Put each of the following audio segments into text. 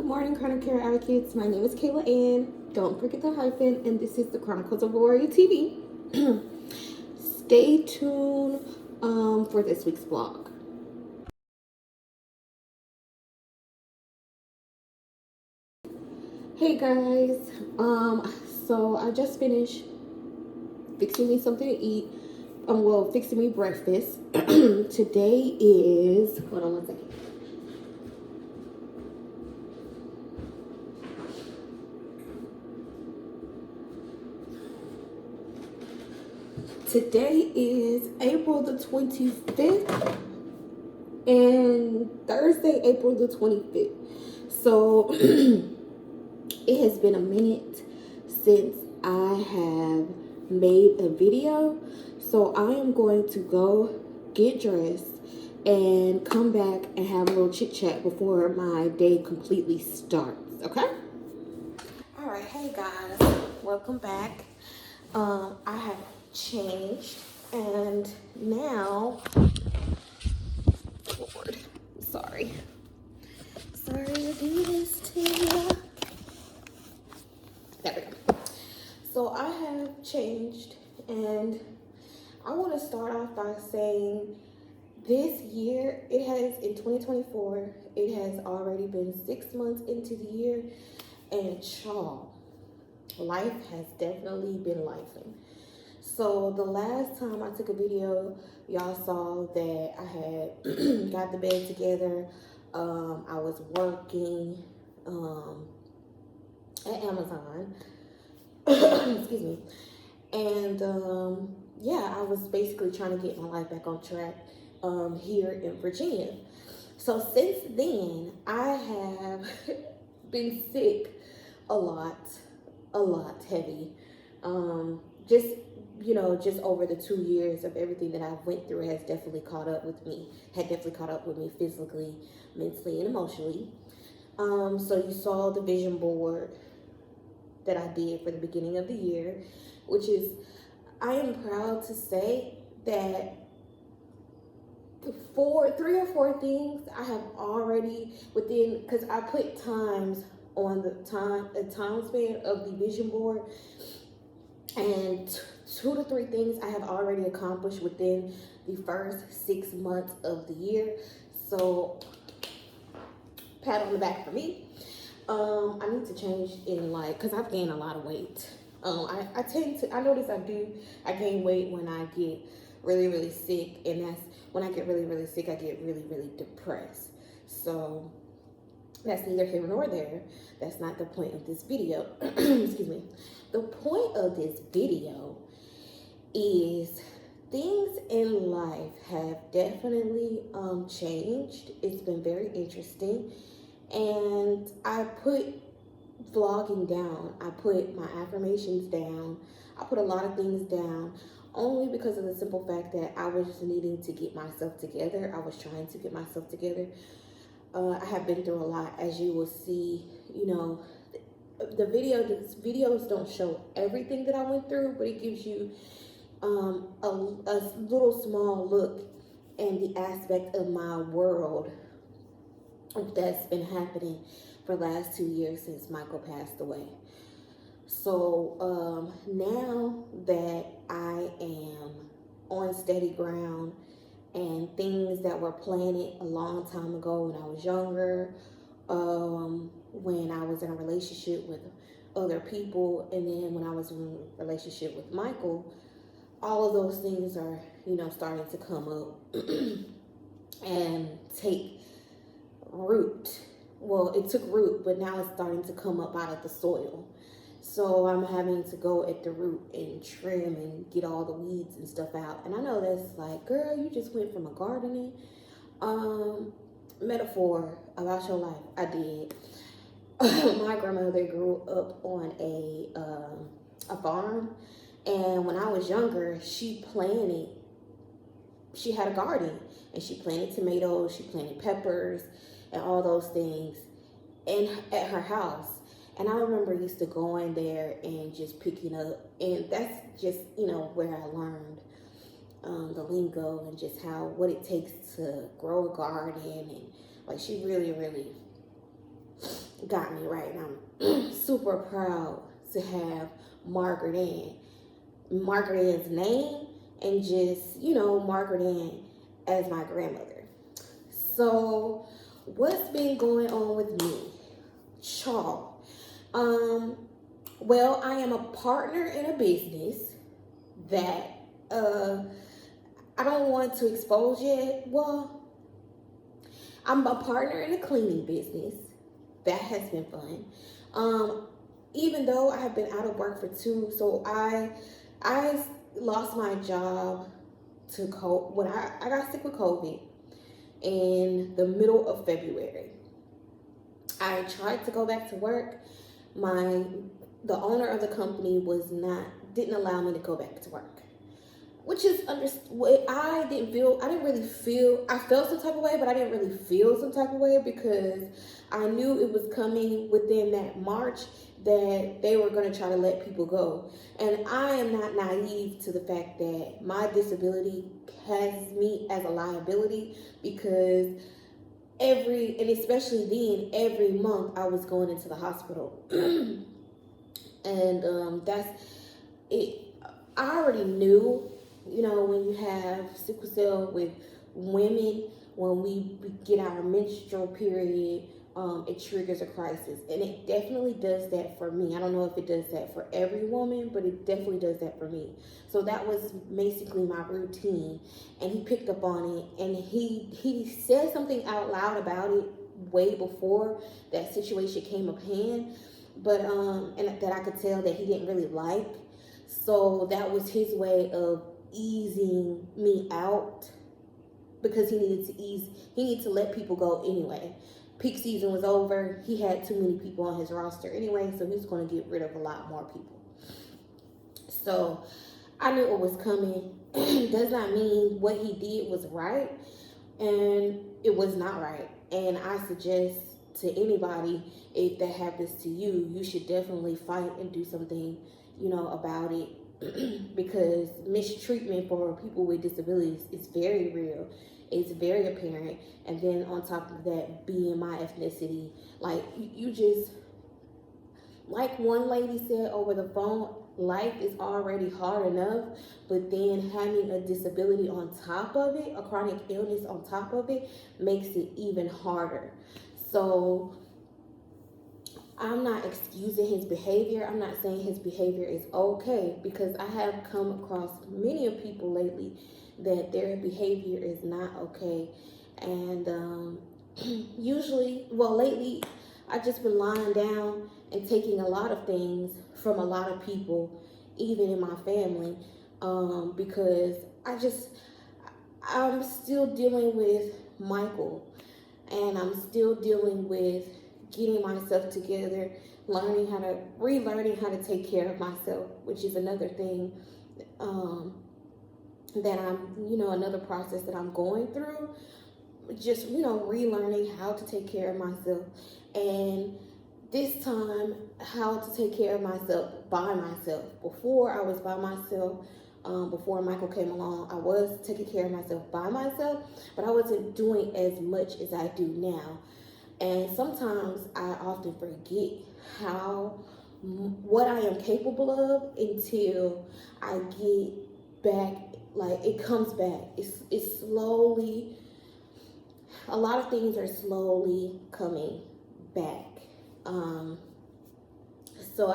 Good morning, Chronic Care Advocates. My name is Kayla Ann. Don't forget the hyphen, and this is the Chronicles of Warrior TV. Stay tuned for this week's vlog. Hey guys, so I just finished fixing me something to eat. Fixing me breakfast. Today is, hold on one second. Today is April the 25th and Thursday, April the 25th. So it has been a minute since I have made a video. So I am going to go get dressed and come back and have a little chit chat before my day completely starts, okay? All right, hey guys, welcome back. I have changed and now, Lord, sorry to do this to you. There we go. So I have changed, and I want to start off by saying this year, in 2024, it has already been 6 months into the year, and y'all, life has definitely been lifing. So the last time I took a video, y'all saw that I had got the bed together. I was working at Amazon. Excuse me. And yeah, I was basically trying to get my life back on track here in Virginia. So since then, I have been sick a lot heavy. Just over the 2 years of everything that I went through had definitely caught up with me physically, mentally, and emotionally. So you saw the vision board that I did for the beginning of the year, which is, I am proud to say that three or four things I have already because I put times on the time span of the vision board, and 2 to 3 things I have already accomplished within the first 6 months of the year. So pat on the back for me. I need to change because I've gained a lot of weight. I gain weight when I get really, really sick, and that's when I get really, really sick, I get really, really depressed. So that's neither here nor there. That's not the point of this video. Excuse me. The point of this video is things in life have definitely changed. It's been very interesting. And I put vlogging down. I put my affirmations down. I put a lot of things down only because of the simple fact that I was needing to get myself together. I was trying to get myself together. I have been through a lot, as you will see. The videos don't show everything that I went through, but it gives you a little small look in the aspect of my world that's been happening for the last 2 years since Michael passed away. So now that I am on steady ground, and things that were planted a long time ago when I was younger, when I was in a relationship with other people, and then when I was in a relationship with Michael, all of those things are, starting to come up and take root. Well, it took root, but now it's starting to come up out of the soil. So I'm having to go at the root and trim and get all the weeds and stuff out. And I know that's like, girl, you just went from a gardening metaphor about your life. I did. My grandmother grew up on a farm, and when I was younger, she had a garden, and she planted tomatoes, she planted peppers, and all those things at her house. And I remember used to going there and just picking up, and that's just, where I learned the lingo and just what it takes to grow a garden. And like, she really, really got me right. And I'm super proud to have Margaret Ann. Margaret Ann's name and just, Margaret Ann as my grandmother. So, what's been going on with me? Child. Well, I am a partner in a business that I don't want to expose yet. Well, I'm a partner in a cleaning business. That has been fun. Even though I have been out of work for so I lost my job to COVID when I got sick with COVID in the middle of February. I tried to go back to work. The owner of the company didn't allow me to go back to work, which is I felt some type of way, but I didn't really feel some type of way because I knew it was coming within that March that they were going to try to let people go. And I am not naive to the fact that my disability has me as a liability, because especially then, every month I was going into the hospital. And that's it. I already knew, when you have sickle cell with women, when we get our menstrual period, it triggers a crisis. And it definitely does that for me. I don't know if it does that for every woman, but it definitely does that for me. So that was basically my routine. And he picked up on it, and he said something out loud about it way before that situation came up hand. But and that I could tell that he didn't really like. So that was his way of easing me out, because he needed to let people go anyway. Peak season was over. He had too many people on his roster anyway, so he was going to get rid of a lot more people. So I knew it was coming. Does not mean what he did was right, and it was not right. And I suggest to anybody, if that happens to you, you should definitely fight and do something, about it. Because mistreatment for people with disabilities is very real. It's very apparent. And then on top of that, being my ethnicity, like you just, like one lady said over the phone, life is already hard enough, but then having a disability on top of it, a chronic illness on top of it, makes it even harder. So I'm not excusing his behavior. I'm not saying his behavior is okay, because I have come across many of people lately that their behavior is not okay. And lately, I've just been lying down and taking a lot of things from a lot of people, even in my family, because I'm still dealing with Michael, and I'm still dealing with getting myself together, relearning how to take care of myself, which is another thing that another process that I'm going through. Just, relearning how to take care of myself. And this time, how to take care of myself by myself. Before, I was by myself. Before Michael came along, I was taking care of myself by myself, but I wasn't doing as much as I do now. And sometimes I often forget what I am capable of until I get back. Like, it comes back. It's slowly. A lot of things are slowly coming back. So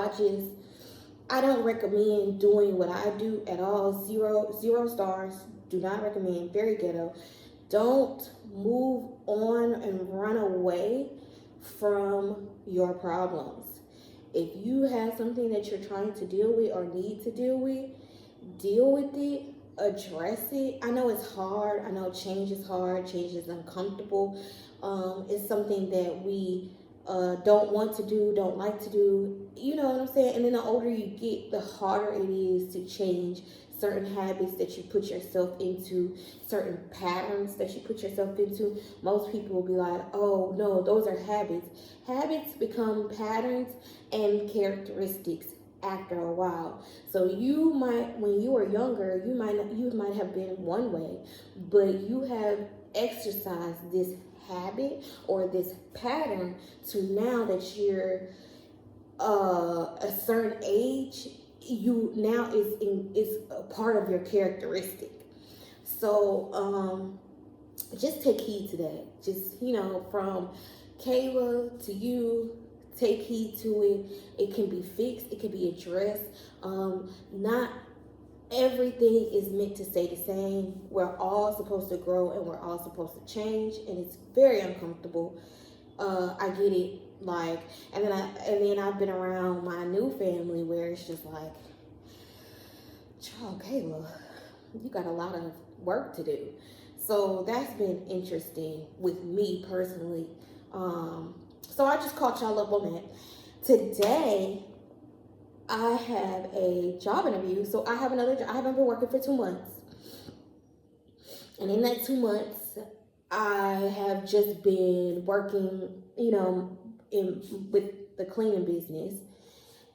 I don't recommend doing what I do at all. Zero stars. Do not recommend. Very ghetto. Don't move on and run away from your problems. If you have something that you're trying to deal with or need to deal with it, address it. I know it's hard. I know change is hard. Change is uncomfortable. It's something that we don't want to do, don't like to do. You know what I'm saying? And then the older you get, the harder it is to change certain habits that you put yourself into, certain patterns that you put yourself into. Most people will be like, oh no, those are habits. Habits become patterns and characteristics after a while. So you might, when you were younger, you might have been one way, but you have exercised this habit or this pattern to now that you're a certain age, you now is a part of your characteristic. So just take heed to that. Just, from Kayla to you, take heed to it. It can be fixed, it can be addressed. Not everything is meant to stay the same. We're all supposed to grow and we're all supposed to change, and it's very uncomfortable. I get it. Like, and then I've been around my new family where it's just like, child, Kayla, you got a lot of work to do. So that's been interesting with me personally. So I just caught y'all up on that. Today, I have a job interview. So I have another job. I haven't been working for 2 months. And in that 2 months, I have just been working, with the cleaning business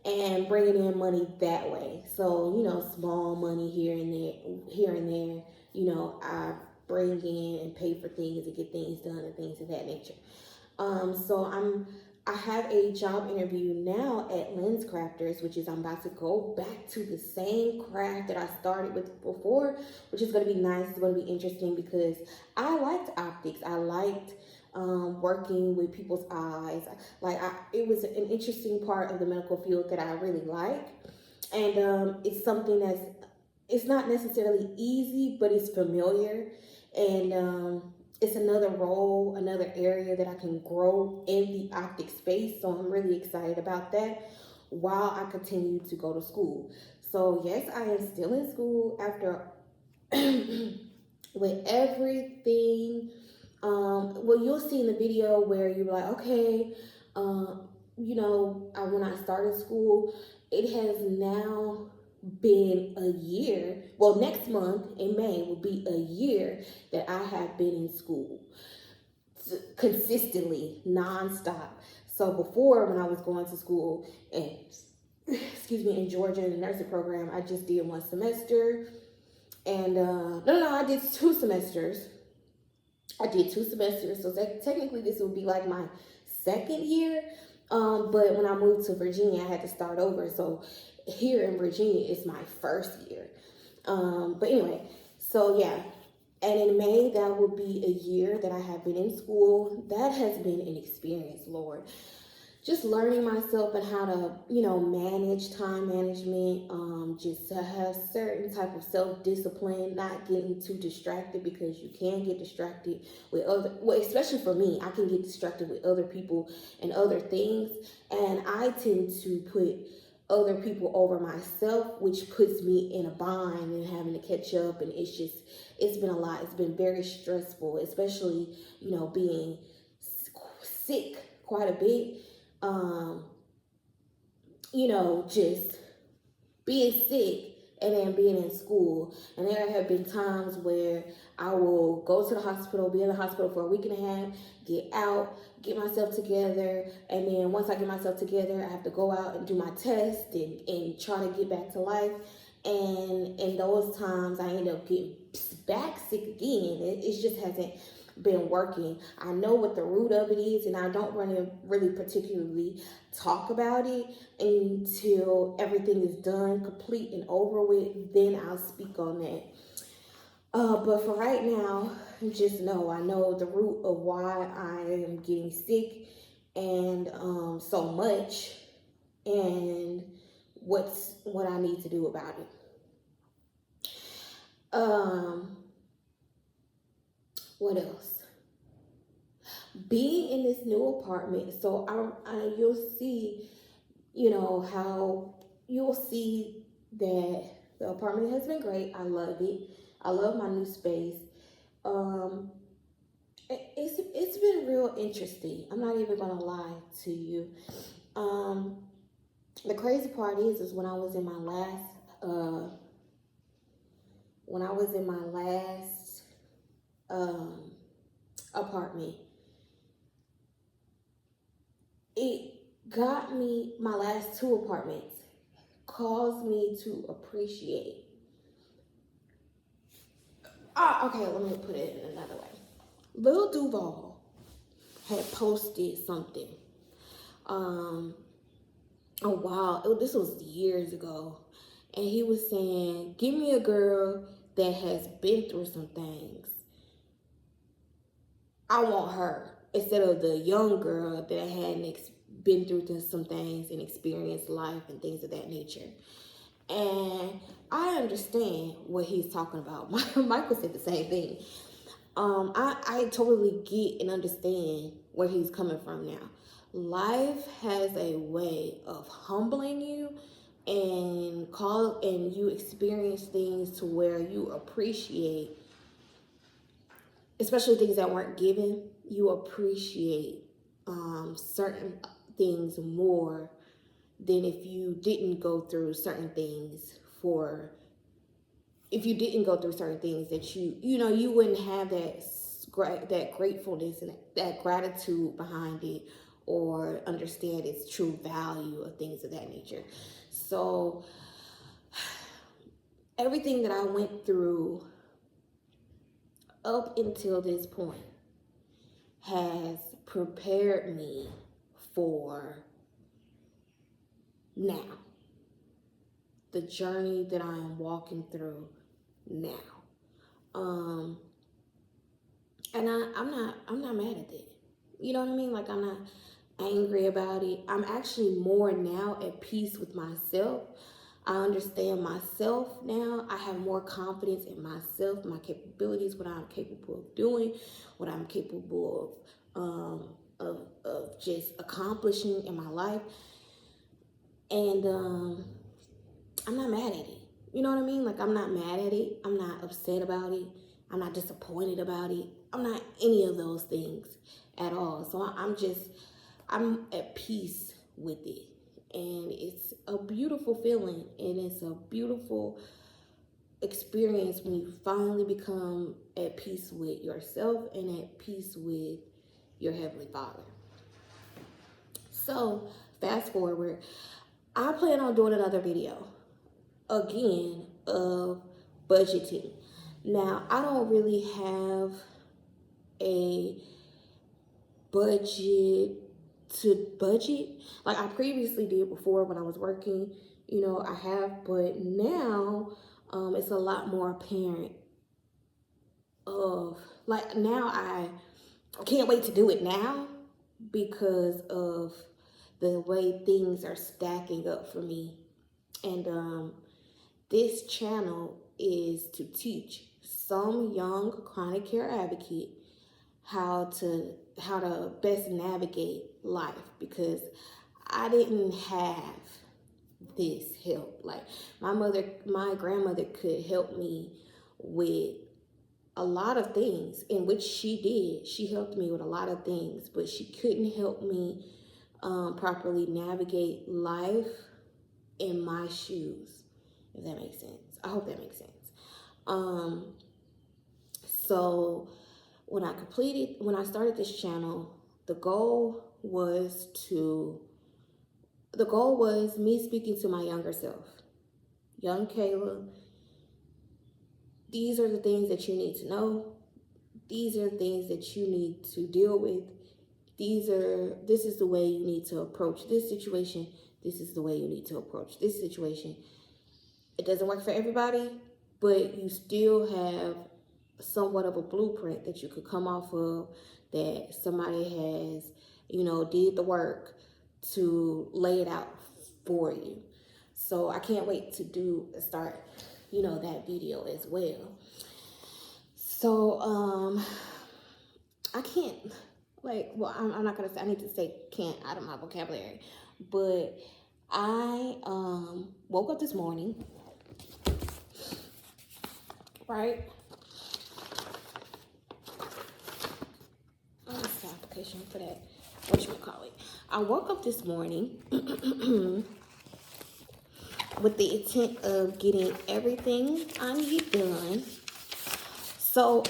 and bringing in money that way. So, small money here and there, I bring in and pay for things and get things done and things of that nature. So I have a job interview now at Lens Crafters, which is I'm about to go back to the same craft that I started with before, which is going to be nice. It's going to be interesting because I liked optics. I liked working with people's eyes. It was an interesting part of the medical field that I really like. And it's something it's not necessarily easy, but it's familiar. And it's another role, another area that I can grow in the optic space. So I'm really excited about that while I continue to go to school. So yes, I am still in school after with everything. Well, you'll see in the video where you're like, okay, when I started school, it has now been a year. Well, next month in May will be a year that I have been in school consistently, nonstop. So before, when I was going to school and in Georgia in the nursing program, I just did 1 semester. And I did 2 semesters. So technically this would be like my 2nd year. But when I moved to Virginia, I had to start over. So here in Virginia, it's my 1st year. But anyway, so yeah. And in May, that will be a year that I have been in school. That has been an experience, Lord. Just learning myself and how to, manage time management, just to have certain type of self-discipline, not getting too distracted, because you can get distracted with especially for me, I can get distracted with other people and other things. And I tend to put other people over myself, which puts me in a bind and having to catch up. And it's been a lot. It's been very stressful, especially, being sick quite a bit. Just being sick and then being in school. And there have been times where I will go to the hospital, be in the hospital for a week and a half, get out, get myself together. And then once I get myself together, I have to go out and do my test and try to get back to life. And in those times, I end up getting back sick again. It just hasn't been working. I know what the root of it is, and I don't really particularly talk about it until everything is done, complete and over with. Then I'll speak on that. But for right now, just I know the root of why I am getting sick and so much, and what I need to do about it. What else? Being in this new apartment, so you'll see, how you'll see that the apartment has been great. I love it. I love my new space. It's been real interesting. I'm not even gonna lie to you. The crazy part is when I was in my last apartment, it got me, my last 2 apartments caused me to appreciate. Okay, let me put it in another way. Lil Duval had posted something. Oh wow, this was years ago, and he was saying, "Give me a girl that has been through some things. I want her instead of the young girl that hadn't been through some things and experienced life and things of that nature." And I understand what he's talking about. Michael said the same thing. I totally get and understand where he's coming from now. Life has a way of humbling you and you experience things to where you appreciate, especially things that weren't given, you appreciate certain things more than if you didn't go through certain things if you didn't go through certain things that you wouldn't have that gratefulness and that gratitude behind it, or understand its true value of things of that nature. So everything that I went through up until this point has prepared me for now, the journey that I am walking through now. And I'm not mad at it. You know what I mean? Like, I'm not angry about it. I'm actually more now at peace with myself. I understand myself now. I have more confidence in myself, my capabilities, what I'm capable of doing, what I'm capable of just accomplishing in my life. And I'm not mad at it. You know what I mean? Like, I'm not mad at it. I'm not upset about it. I'm not disappointed about it. I'm not any of those things at all. So I'm at peace with it. And it's a beautiful feeling. And it's a beautiful experience when you finally become at peace with yourself and at peace with your Heavenly Father. So, fast forward. I plan on doing another video, again, of budgeting. Now, I don't really have a budget like I previously did before when I was working. I have, but now it's a lot more apparent of, like, now I can't wait to do it now because of the way things are stacking up for me. And this channel is to teach some young chronic care advocate how to best navigate life, because I didn't have this help. Like, my grandmother could help me with a lot of things, in which she did. She helped me with a lot of things, but she couldn't help me properly navigate life in my shoes, if that makes sense. I hope that makes sense. So when I started this channel, the goal was me speaking to my younger self. Young Kayla, these are the things that you need to know. These are things that you need to deal with. This is the way you need to approach this situation. This is the way you need to approach this situation. It doesn't work for everybody, but you still have somewhat of a blueprint that you could come off of, that somebody has, did the work to lay it out for you. So I can't wait to start, that video as well. So, I can't, I'm not going to say, I need to say can't out of my vocabulary, but I woke up this morning, right? What's the application for that? Whatchamacallit? I woke up this morning with the intent of getting everything I need done. So,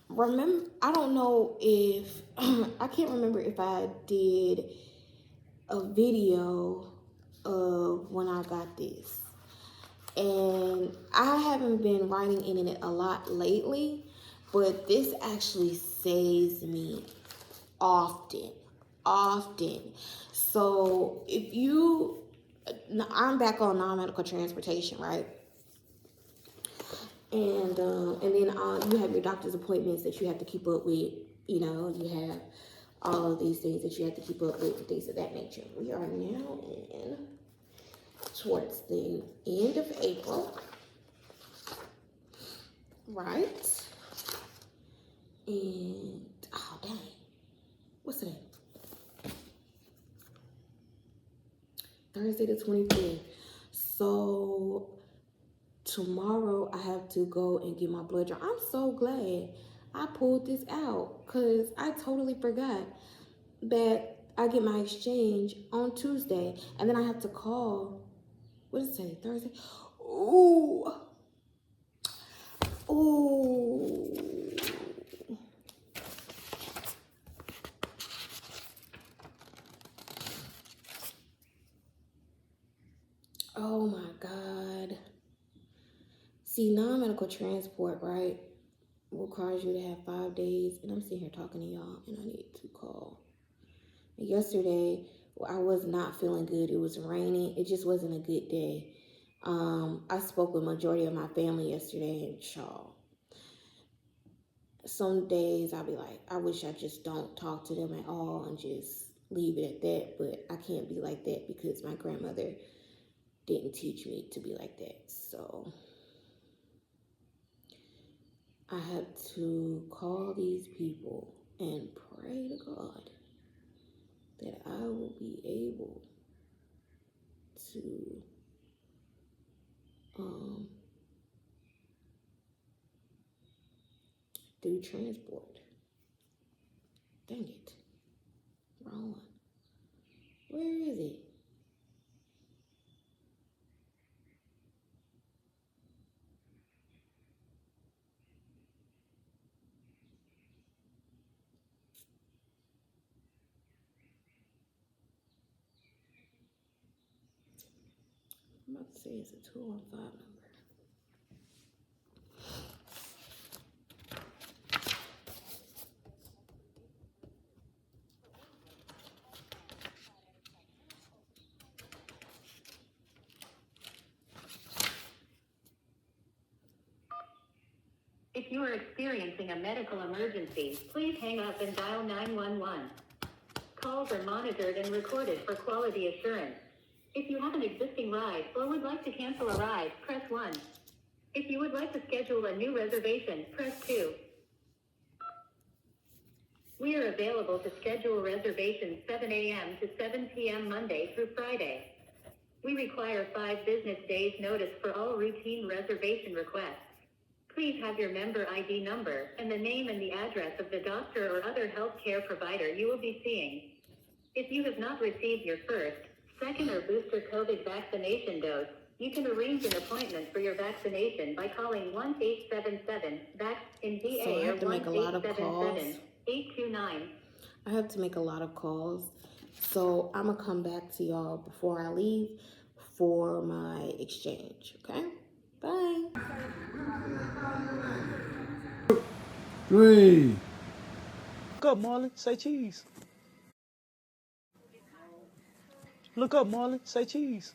remember, I don't know if, I can't remember if I did a video of when I got this. And I haven't been writing in it a lot lately, but this actually saves me often. So if you, I'm back on non-medical transportation, right? And then you have your doctor's appointments that you have to keep up with. You know, you have all of these things that you have to keep up with and things of that nature. We are now in towards the end of April, right? And oh dang, what's today? Thursday the 25th. So tomorrow I have to go and get my blood drawn. I'm so glad I pulled this out because I totally forgot that I get my exchange on Tuesday, and then I have to call. What is it say? Thursday? Ooh. Oh my God. See, non-medical transport, right, requires you to have 5 days, and I'm sitting here talking to y'all, and I need to call. And yesterday, I was not feeling good. It was raining. It just wasn't a good day. I spoke with majority of my family yesterday, and some days I'll be like, I wish I just don't talk to them at all and just leave it at that, but I can't be like that because my grandmother didn't teach me to be like that. So I have to call these people and pray to God that I will be able to do transport. Dang it. Wrong one. Where is it? I'm about to say it's a 215 number. If you are experiencing a medical emergency, please hang up and dial 911. Calls are monitored and recorded for quality assurance. If you have an existing ride or would like to cancel a ride, press 1. If you would like to schedule a new reservation, press 2. We are available to schedule reservations 7 a.m. to 7 p.m. Monday through Friday. We require 5 business days notice for all routine reservation requests. Please have your member ID number and the name and the address of the doctor or other healthcare provider you will be seeing. If you have not received your first, second, or booster COVID vaccination dose, you can arrange an appointment for your vaccination by calling 1-877-VAX-IN-VA or 1-877-829. I have to make a lot of calls. So I'm going to come back to y'all before I leave for my exchange. Okay? Bye. 3. Look up, Marley. Say cheese. Look up, Marley. Say cheese.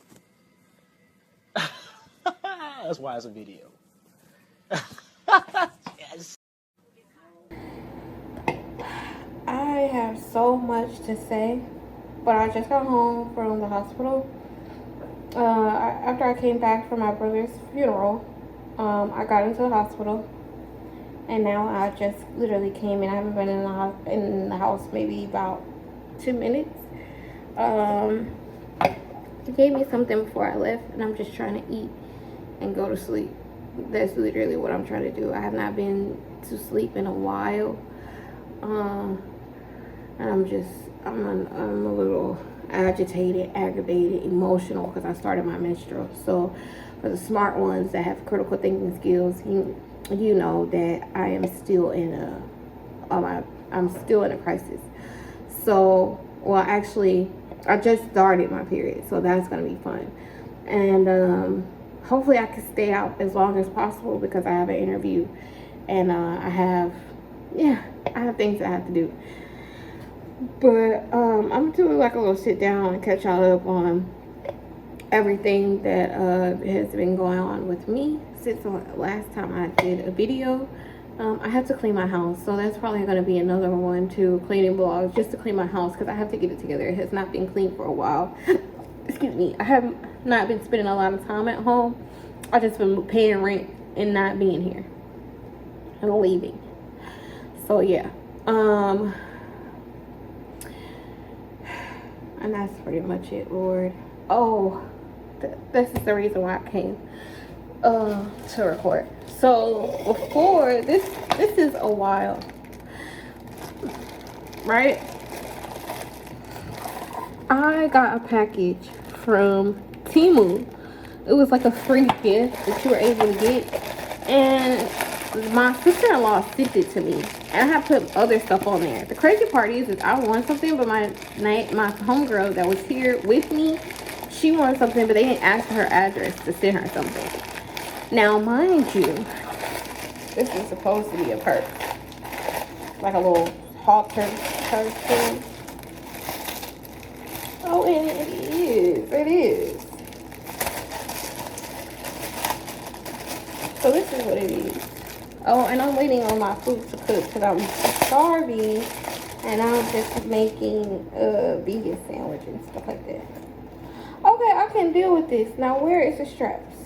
That's why it's a video. Yes. I have so much to say, but I just got home from the hospital. After I came back from my brother's funeral, I got into the hospital, and now I just literally came in. I haven't been in the house maybe about 2 minutes. He gave me something before I left, and I'm just trying to eat and go to sleep. That's literally what I'm trying to do. I have not been to sleep in a while, and I'm a little agitated, aggravated, emotional because I started my menstrual. So for the smart ones that have critical thinking skills, you know that I am still in I'm still in a crisis. So, well, actually, I just started my period, so that's gonna be fun. And hopefully I can stay out as long as possible because I have an interview and I have things that I have to do. But I'm gonna do like a little sit down and catch y'all up on everything that has been going on with me since the last time I did a video. I have to clean my house, so that's probably going to be another one too, cleaning vlogs, just to clean my house, because I have to get it together. It has not been clean for a while. Excuse me. I have not been spending a lot of time at home. I just been paying rent and not being here and leaving. So yeah, and that's pretty much it, Lord. Oh, this is the reason why I came to record. So before this is a while, right? I got a package from Temu. It was like a free gift that you were able to get, and my sister-in-law sent it to me, and I have put other stuff on there. The crazy part is I want something, but my homegirl that was here with me, she wanted something, but they didn't ask for her address to send her something. Now, mind you, this is supposed to be a purse, like a little halter purse thing. Oh, and it is. So this is what it is. Oh, and I'm waiting on my food to cook because I'm starving, and I'm just making a vegan sandwich and stuff like that. Okay, I can deal with this. Now, where is the straps?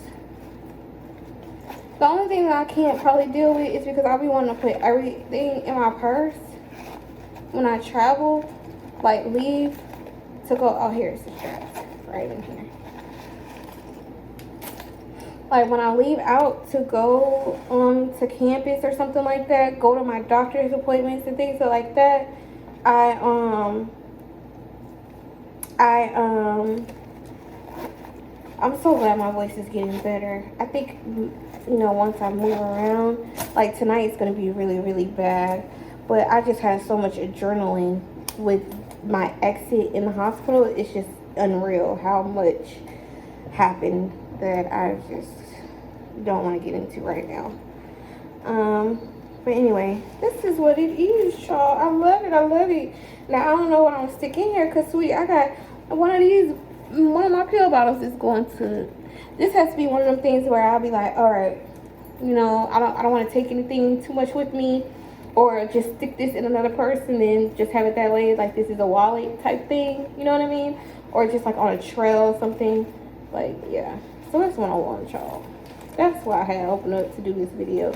The only thing that I can't probably deal with is because I'll be wanting to put everything in my purse when I travel, like leave to go. Oh, here's the straps right in here. Like when I leave out to go to campus or something like that, go to my doctor's appointments and things like that, I'm so glad my voice is getting better. I think, you know, once I move around, like tonight it's going to be really, really bad. But I just had so much adrenaline with my exit in the hospital. It's just unreal how much happened that I just don't want to get into right now. But anyway, this is what it is, y'all. I love it. Now, I don't know what I'm sticking here because, sweet, I got one of my pill bottles is going to, this has to be one of them things where I'll be like, all right, you know, I don't want to take anything too much with me, or just stick this in another purse and then just have it that way, like this is a wallet type thing, you know what I mean? Or just like on a trail or something, like, yeah. So that's what I want, y'all. That's why I had opened up to do this video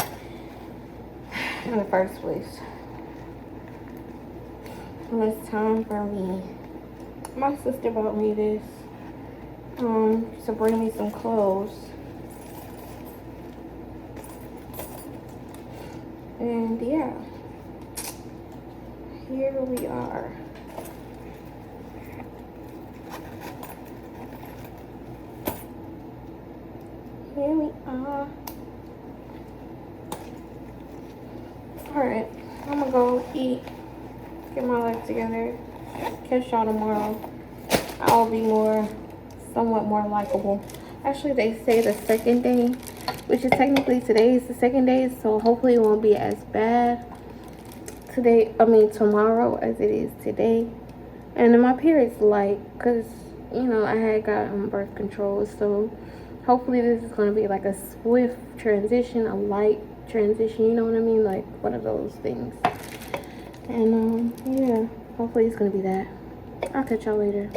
in the first place. And it's time for me. My sister bought me this to bring me some clothes. And yeah, here we are. Here we are. Alright, I'm gonna go eat, get my life together, catch y'all tomorrow. I'll be somewhat more likable. Actually, they say the second day, which is technically today is the second day, so hopefully it won't be as bad tomorrow as it is today. And then my period's light, because, you know, I had gotten birth control, so hopefully this is going to be like a swift transition, a light transition, you know what I mean? Like one of those things. And, yeah, hopefully it's going to be that. I'll catch y'all later.